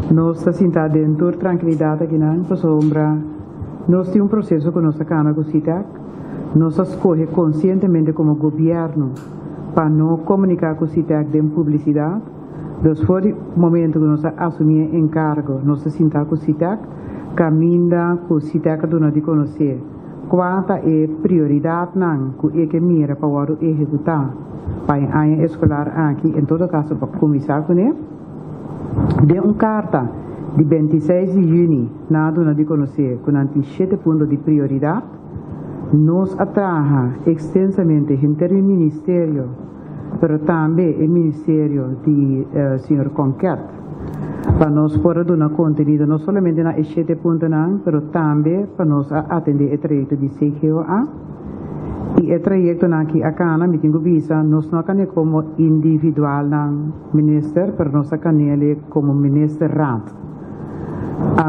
Nós estamos sentados dentro de tranquilidade aqui na sombra. Nós temos processo com nossa cana com CITAC. Nós escolhemos conscientemente como governo para não comunicar com CITAC de publicidade. Depois do momento que nós assumimos encargo, nós sentamos com CITAC, caminha com CITAC do de conhecer quanto é prioridade não que é mira para o executar para a área escolar aqui, em todo caso para começar com ele. De uma carta de 26 de junho, nada de conhecer, com 7 pontos de prioridade, nós atraja extensamente entre o Ministério, mas também o Ministério de Sr. Conquet, para nós poder dar conteúdo não somente na 7 pontos, mas também para nós atender o projeto de CQA. E o projeto aqui a Cana, me tenho visa, nós não can como individual minister, mas nós can como minister rad.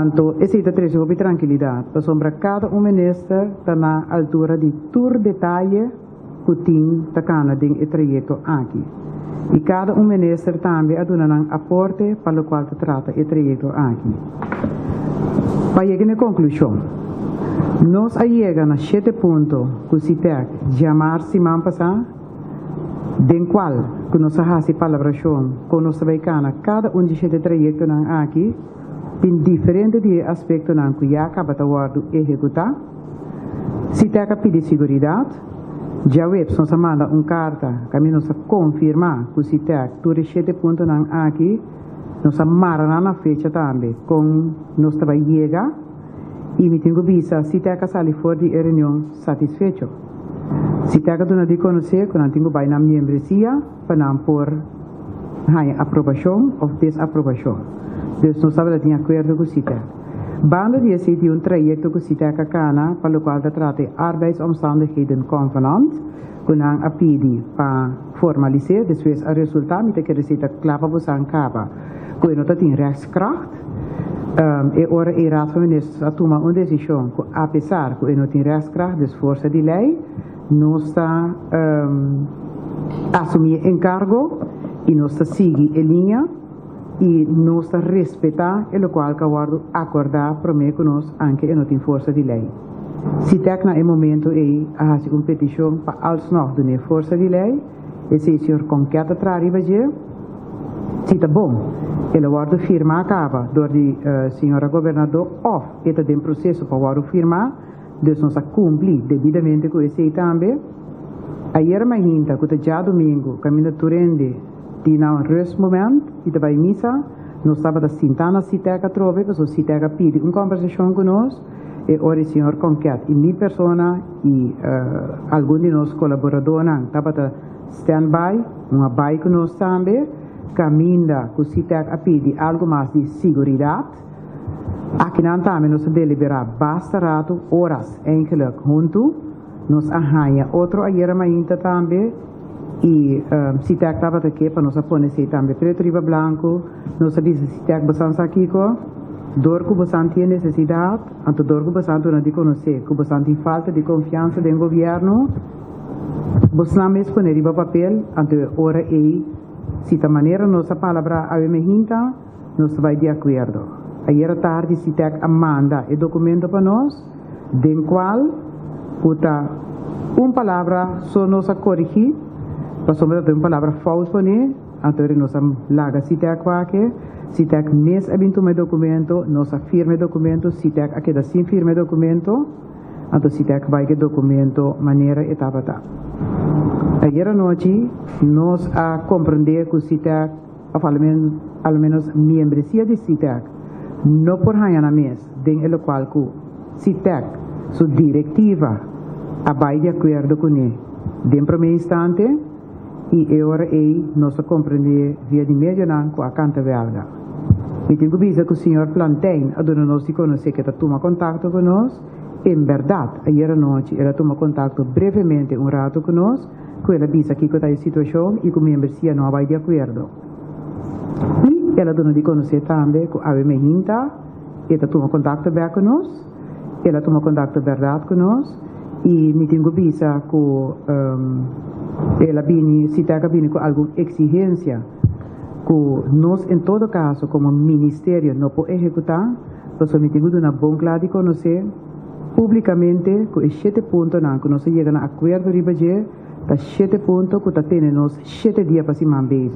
Então, esse é o trecho de tranquilidade. Para cada minister está na altura de todo detalhe que tem a Cana dentro do projeto aqui. E cada minister também dá um aporte para o qual trata o projeto aqui. Para chegar à conclusão, nós chegamos a 7 pontos que o CITAC chamar semana passada, de qual que nós fazemos palabração com nossa baicana, cada de 7 projetos aqui, em diferentes aspectos que já acaba de executar. CITAC pede segurança, já nós manda uma carta que nós confirma que o CITAC, todos os 7 pontos aqui, nós marcamos na fecha também, com nós chega. E me tenho visa, se tem que sair fora de reunião satisfeito. Se tem que dar de conhecer, quando tenho vai na membresia, para não por aprovação ou desaprovação. Então, não sabe de acordo com o CITAC. Banda de esse um trajeto com o CITAC a Cana, para o qual trata arbeidsomstandigheden convenant, quando a pedi para formalizar, depois o resultado, me tem que receita clapa para o capa, quando tem rechtskracht. E ora o Raad van Ministers toma uma decisão que, apesar que não tem rechtskracht, das forças de lei, não está assumir encargo e não está seguir a linha e não está respeitar o qual que eu acordar para mim que nós anche não tem força de lei. Se tem no momento aí a uma petição para alsnog de força de lei, e se o senhor Conqueta trariva já, se está bom. Ele vai firmar acaba do senhora governador ou está em processo para firmar, dus nós cumprir devidamente com esse também. Ayer mahinta que já domingo caminho turende tinha um rest momento e vai missa, nós estava da sintana CITAC trove, porque o CITAC pede uma conversação com nós e ora o senhor Conquet e minha persona e algum de nós colaboradores estava da stand-by, uma bike com nós também. Caminha que o CITAC pede algo mais de segurança. Aqui não também nós deliberar basta rato, horas, enkele junto. Nós arranha outro ayer ainda também. E CITAC estava aqui para nós aponecer também preto riba branco. Nós diz CITAC bastante aqui com dor que bastante tem necessidade, anto dor que bastante não de conhecer, que bastante falta de confiança do governo. Bastante mesmo poner riba papel, anto hora aí. Se da maneira nossa palavra a hinta, nós vai de acordo. Ayer tarde se tem manda o documento para nós, de qual puta uma palavra só nós corrigir, para sobre uma palavra falsa para nós, então nós laga se tem aqui, se tem mês abento meu documento, nós firme documento, se tem aqui da sim firme documento, então se tem vai que documento maneira etapa tá. Ayer noite nós a compreender que o CITAC, ao menos membresia de CITAC, não por hanha na mês, dentro do qual que CITAC, sua diretiva, vai de acordo com ele. De primeiro instante, e agora nós a compreender via de média com a canta belga. E tenho visto que o senhor Plantain, a dona nós se conhecer que está toma contato com nós, em verdade, ayer noite, ela toma contato brevemente um rato com nós, que ela diz aqui que está a situação e que o membresia não vai de acordo. E ela dona de conhecer também que a Mehinta, ela toma contato bem com nós, ela toma contato verdade com nós, e me tenho visto que ela vem, se tem com alguma exigência que nós, em todo caso, como ministério, não podemos executar, nós temos uma boa clara de conhecer publicamente que é 7 pontos que nós chegamos a acordo de budget, tá 7 pontos que temos nós 7 dias para se manter.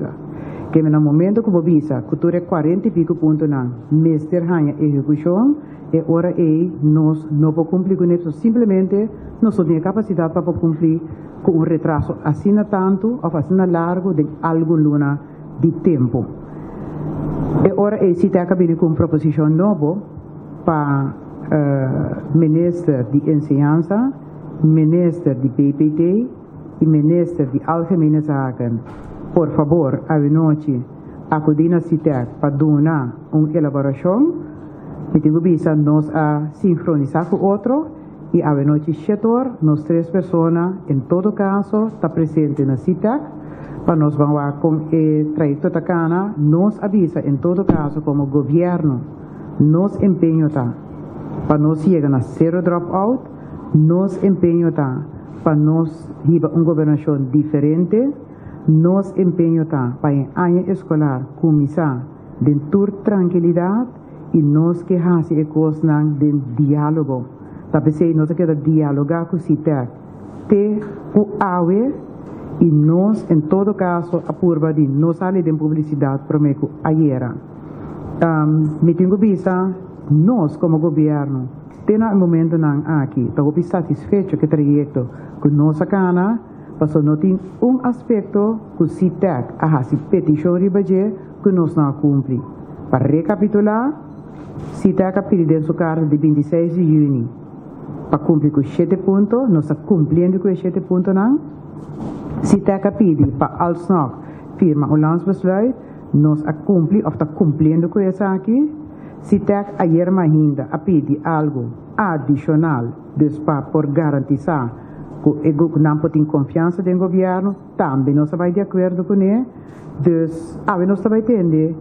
Que no momento que você visa, que tu 40 e pico pontos mestre hanha execução, é hora nós não podemos cumprir com isso, simplesmente nós não temos capacidade para cumprir com um retraso assim tanto ou assim largo de alguma luna de tempo. É hora se tem que vir com uma proposição nova para ministro de Enseñanza, ministro de PPT e ministro de Algemene Zaken. Por favor, a noite, acudir a CITEC para dar uma elaboração, e tenho visa nós a sincronizar com outro, e a noite, setor, nós 3 pessoas, em todo caso, está presente na CITEC, para nós vamos com o trajeto da cana, nos avisa, em todo caso, como governo, nos empenho para nós chegar a zero dropout, nos empenho para nós ir uma governação diferente, nos empenho para em ano escolar começar de toda tranquilidade e nós que hacemos coisas de diálogo. Talvez nós queremos dialogar com o CITEC, te o AWE, e nós, em todo caso, a curva de não sair de publicidade para mim ayer. Me tenho vista, nós como governo, temos um momento aqui, estou satisfeito com o projeto que nós sacamos, mas não tem um aspecto que o CITEC a petição de budget que nós não cumprimos. Para recapitular, CITEC a pedido em sua carta de 26 de junho para cumprir com 7 pontos, nós estamos cumprindo com 7 pontos. CITEC a pedido para Alsnog firma o landsbesluit, nós a cumprir, ou está cumprindo com isso aqui. CITEC ayer ainda a pedir algo adicional, para por garantizar que o grupo não tem confiança no governo, também não vai de acordo com ele. Então, nós vai entender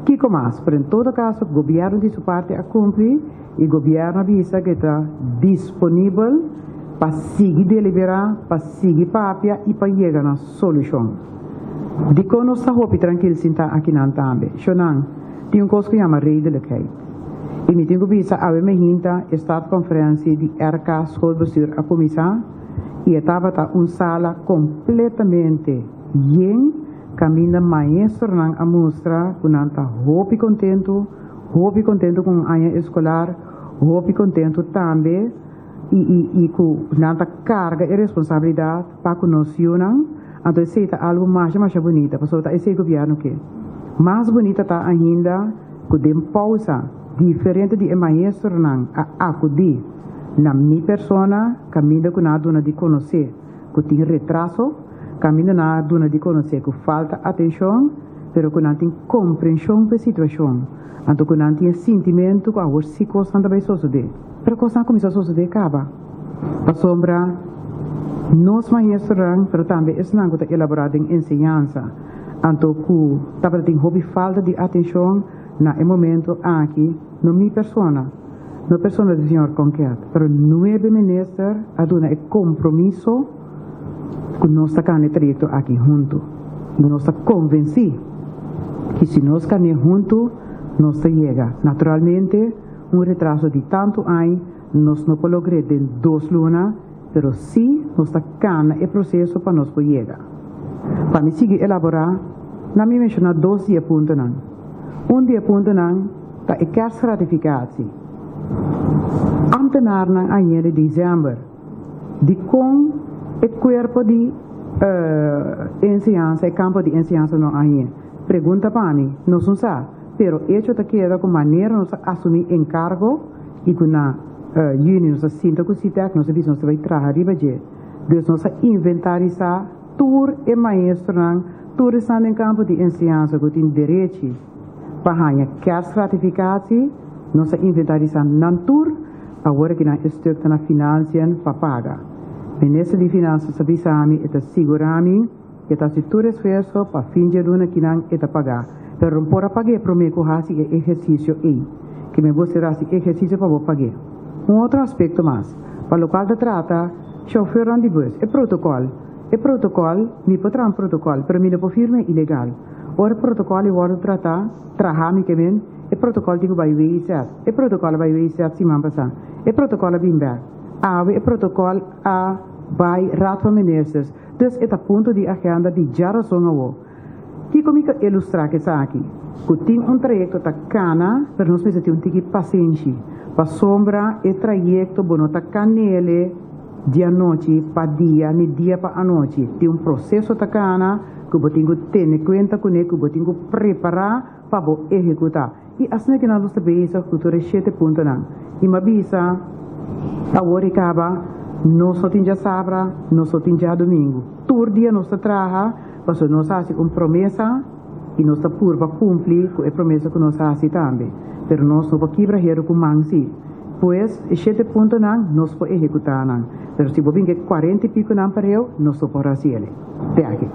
que mais, mas em todo caso, o governo de sua parte a cumprir e o governo avisa que está disponível para seguir deliberar, para seguir papia e para chegar na solução. De que nós estamos tranquilos aqui na também. Tem uma coisa que chama redelijkheid. E me tenho visto a esta conferência de RK Schoolbestuur a começar e estava uma sala completamente llena, caminha maestro a mostrar que não está muito contento com o ano escolar, muito contento também e que não está carga e responsabilidade para que nós unam. Então, isso é algo mais bonito, porque esse governo que mais bonita está ainda que tem pausa diferente de maestro a acudir na minha persona, caminho que não dá de conhecer que tem retraso, caminho não dá de conhecer que falta atenção, pero que não tem compreensão da situação, então que não tem sentimento que agora se coisa não vai suceder, pero coisa começa a suceder acaba, para sombra nós maestros, pero também esse não está elaborado em enseñanza. Então, que estava tem falta de atenção na momento aqui, na minha persona do senhor Conquet, pero 9 ministros a dar o compromisso que nós estamos trajeto aqui junto. E nós estamos convencidos que se nós estamos juntos, nós chega. Naturalmente, retraso de tanto anos, nós não podemos lograr em 2 lunas, pero sim, nós estamos o processo para nós chegar. Para me seguir elaborar, na minha mencionar 2 dias pontos. Dia ponto está a kerst ratificatie. Ambtenaren aan de dezember, die com o corpo de enseñanza, o campo de enseñanza não aí. Pergunta para mim, não sabe, pero hecho te queda com maneira nós assumir encargo e com na união nós sinta que o CITEC nós diz nós vai trabalhar de budget, dus nós inventarizar tur e maestro tur estão em campo de enseñanza que tem direito para a kerst ratificatie, nós inventarizar não tur agora que na estrutura na finanças para pagar. Ministro de Finanças sabisami eta segurami eta se tu esforço para fim de ano que não eta pagar. Pero não pode pagar para mim que hasi exercício aí, que me vou ser assim exercício para vou pagar. Outro aspecto mais, para o qual se trata chofer de bus, é protocolo, me pode um protocolo, para mim não pode firme ilegal. Ora protocolo wordt tratar, trahami que men, e protocolo digo vai weisat, e protocolo vai weisat si mampasa, e protocolo bimba, e protocolo a vai raad van ministers. Dus het punto di agenda di jara songawo. Ki comica ilustrar que aqui. Kuting un trajecto ta cana, per nos precisa un tiki paciência. Pa sombra e trajecto bono ta canele dia noite pa dia, ni dia pa a noite. Tem um processo ta cana, que botingo ter conta com ele, que botingo preparar para bo executar. E assim que nós estamos a cultura 7 pontos não. E uma bisa a hora acaba, não só tinha sábado, não só tinha domingo. Todo dia nós trabalha, para nós fazer uma promessa e nós por para cumprir com a promessa que nós fazemos também. Mas nós não podemos quebrar com mansi. Pois, 7 pontos não, nós podemos executar não. Mas se você 40 e pico não para eu, nós podemos fazer ele. Até aqui.